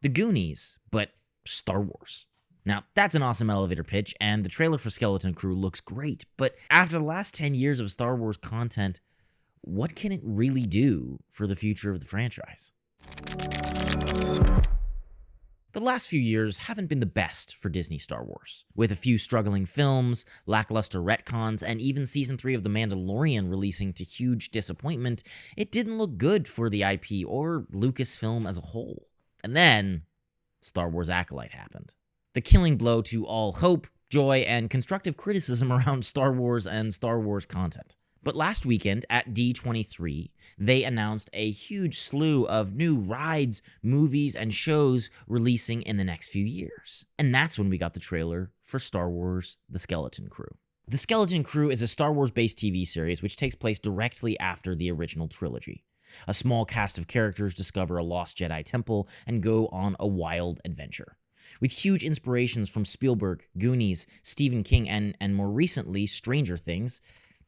The Goonies, but Star Wars. Now, that's an awesome elevator pitch, and the trailer for Skeleton Crew looks great, but after the last 10 years of Star Wars content, what can it really do for the future of the franchise? The last few years haven't been the best for Disney Star Wars. With a few struggling films, lackluster retcons, and even Season 3 of The Mandalorian releasing to huge disappointment, it didn't look good for the IP or Lucasfilm as a whole. And then, Star Wars Acolyte happened. The killing blow to all hope, joy, and constructive criticism around Star Wars and Star Wars content. But last weekend at D23, they announced a huge slew of new rides, movies, and shows releasing in the next few years. And that's when we got the trailer for Star Wars: The Skeleton Crew. The Skeleton Crew is a Star Wars-based TV series which takes place directly after the original trilogy. A small cast of characters discover a lost Jedi temple and go on a wild adventure. With huge inspirations from Spielberg, Goonies, Stephen King, and more recently, Stranger Things,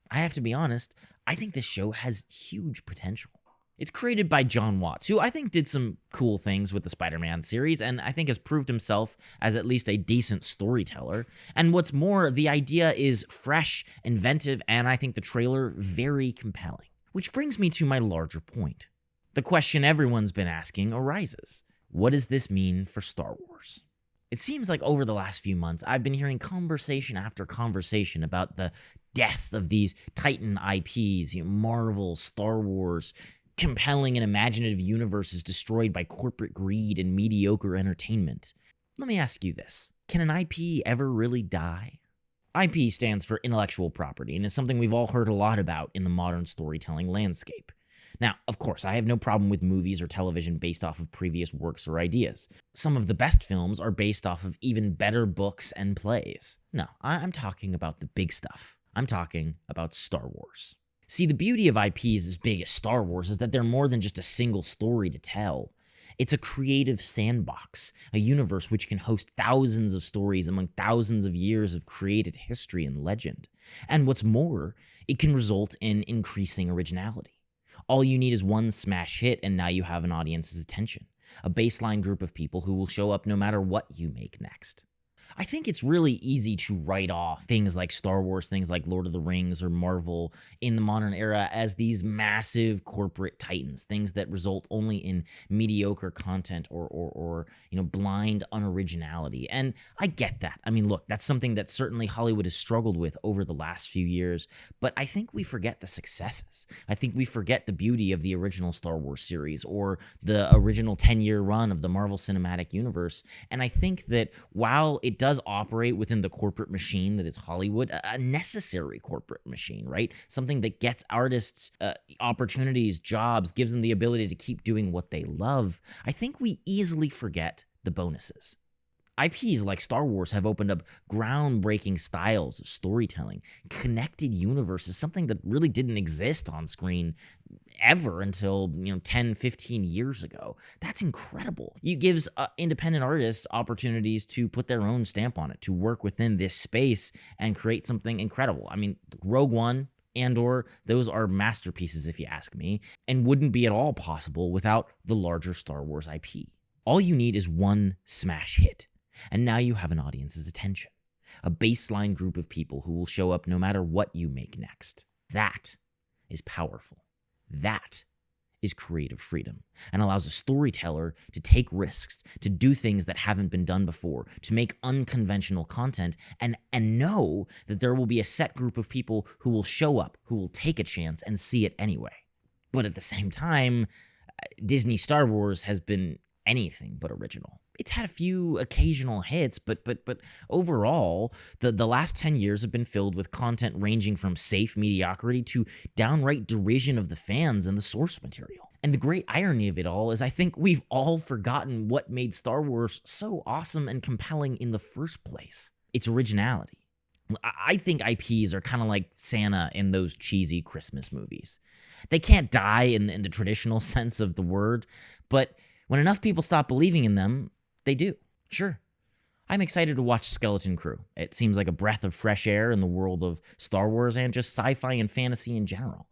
I have to be honest, I think this show has huge potential. It's created by Jon Watts, who I think did some cool things with the Spider-Man series, and I think has proved himself as at least a decent storyteller. And what's more, the idea is fresh, inventive, and I think the trailer very compelling. Which brings me to my larger point. The question everyone's been asking arises. What does this mean for Star Wars? It seems like over the last few months, I've been hearing conversation after conversation about the death of these Titan IPs, Marvel, Star Wars, compelling and imaginative universes destroyed by corporate greed and mediocre entertainment. Let me ask you this. Can an IP ever really die? IP stands for intellectual property and is something we've all heard a lot about in the modern storytelling landscape. Now, of course, I have no problem with movies or television based off of previous works or ideas. Some of the best films are based off of even better books and plays. No, I'm talking about the big stuff. I'm talking about Star Wars. See, the beauty of IPs as big as Star Wars is that they're more than just a single story to tell. It's a creative sandbox, a universe which can host thousands of stories among thousands of years of created history and legend. And what's more, it can result in increasing originality. All you need is one smash hit and now you have an audience's attention, a baseline group of people who will show up no matter what you make next. I think it's really easy to write off things like Star Wars, things like Lord of the Rings or Marvel in the modern era as these massive corporate titans, things that result only in mediocre content or blind unoriginality. And I get that. I mean, look, that's something that certainly Hollywood has struggled with over the last few years, but I think we forget the successes. I think we forget the beauty of the original Star Wars series or the original 10-year run of the Marvel Cinematic Universe. And I think that while it does operate within the corporate machine that is Hollywood, a necessary corporate machine, right? Something that gets artists opportunities, jobs, gives them the ability to keep doing what they love. I think we easily forget the bonuses. IPs like Star Wars have opened up groundbreaking styles of storytelling, connected universes, something that really didn't exist on screen ever until 10, 15 years ago. That's incredible. It gives independent artists opportunities to put their own stamp on it, to work within this space and create something incredible. I mean, Rogue One, Andor, those are masterpieces if you ask me, and wouldn't be at all possible without the larger Star Wars IP. All you need is one smash hit, and now you have an audience's attention, a baseline group of people who will show up no matter what you make next. That is powerful. That is creative freedom and allows a storyteller to take risks, to do things that haven't been done before, to make unconventional content and know that there will be a set group of people who will show up, who will take a chance and see it anyway. But at the same time, Disney Star Wars has been anything but original. It's had a few occasional hits, but overall, the last 10 years have been filled with content ranging from safe mediocrity to downright derision of the fans and the source material. And the great irony of it all is I think we've all forgotten what made Star Wars so awesome and compelling in the first place. Its originality. I think IPs are kind of like Santa in those cheesy Christmas movies. They can't die in the traditional sense of the word, but when enough people stop believing in them, they do. Sure. I'm excited to watch Skeleton Crew. It seems like a breath of fresh air in the world of Star Wars and just sci-fi and fantasy in general.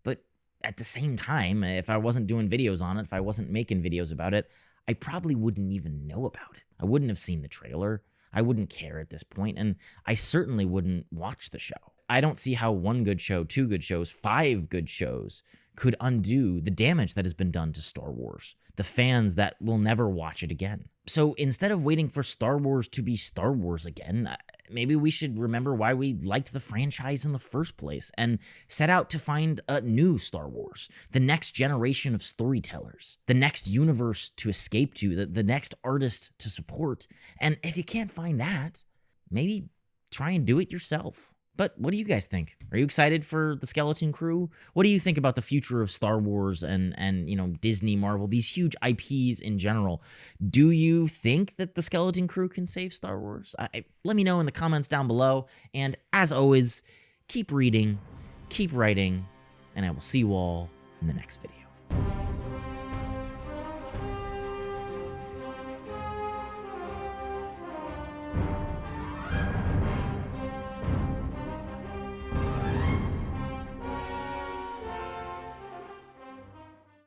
But at the same time, if I wasn't doing videos on it, if I wasn't making videos about it, I probably wouldn't even know about it. I wouldn't have seen the trailer. I wouldn't care at this point, and I certainly wouldn't watch the show. I don't see how one good show, two good shows, five good shows could undo the damage that has been done to Star Wars, the fans that will never watch it again. So instead of waiting for Star Wars to be Star Wars again, maybe we should remember why we liked the franchise in the first place and set out to find a new Star Wars, the next generation of storytellers, the next universe to escape to, the next artist to support. And if you can't find that, maybe try and do it yourself. But what do you guys think? Are you excited for the Skeleton Crew? What do you think about the future of Star Wars and Disney, Marvel, these huge IPs in general? Do you think that the Skeleton Crew can save Star Wars? Let me know in the comments down below. And as always, keep reading, keep writing, and I will see you all in the next video.